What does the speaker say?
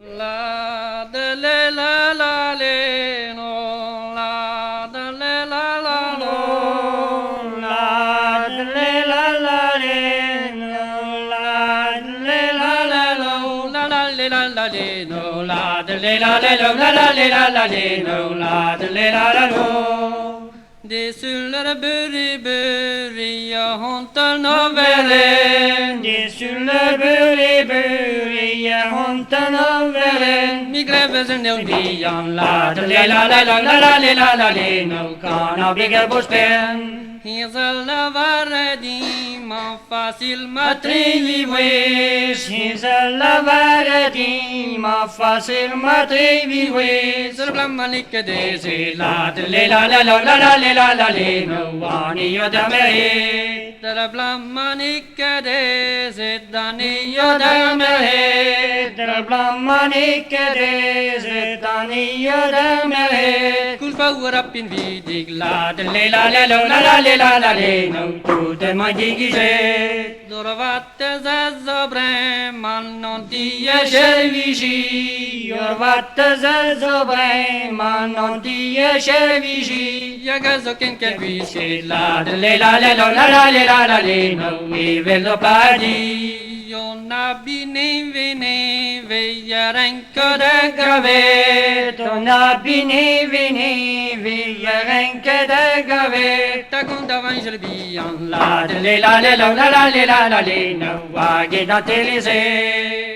La de le la la le no la de le la la no La le la la le no la le la la lo la la le la la le no la de le la le lo la la le la la le no la de le la la lo de suller buri jag hontar novellen De sulle buri jag hontar novellen mi gräver sen och bian la de le la la la la le la la le no kana bygga på spänn Hizalla varedi ma facil matri Triviwes, his a lavarati, ma facil matriviwes. Sur blammanicke desi la le la la la la la le la la le no ani yodame Dara blammanicke desi dani yodame Dra blammanike des, tani yodame. Kul power up in vidig la le la la la la le no tu te magigise Dorvatte zazzobre man non ti esce vici Yorvatte zezobre, ma non ti esce vici. Yagazo ken kel vici la le la la le no mi vedo padi Io nabine vene vegliare ancora grave Ton abini vini, via renke de gave. Ta conta vangel bian la le la le no va che da te